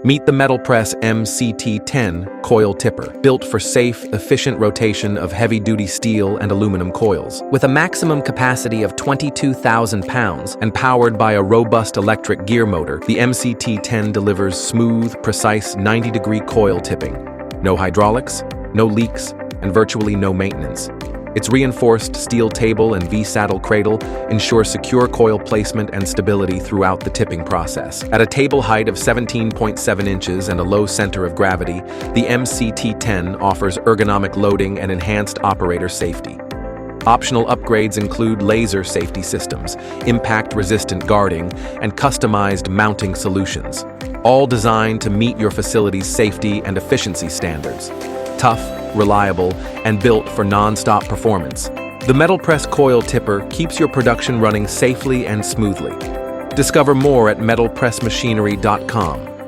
Meet the MetalPress MCT-10 coil tipper, built for safe, efficient rotation of heavy-duty steel and aluminum coils. With a maximum capacity of 22,000 pounds and powered by a robust electric gear motor, the MCT-10 delivers smooth, precise 90-degree coil tipping. No hydraulics, no leaks, and virtually no maintenance. Its reinforced steel table and V-saddle cradle ensure secure coil placement and stability throughout the tipping process. At a table height of 17.7 inches and a low center of gravity, the MCT-10 offers ergonomic loading and enhanced operator safety. Optional upgrades include laser safety systems, impact-resistant guarding, and customized mounting solutions, all designed to meet your facility's safety and efficiency standards. Tough, reliable, and built for non-stop performance, the MetalPress coil tipper keeps your production running safely and smoothly. Discover more at MetalPressMachinery.com.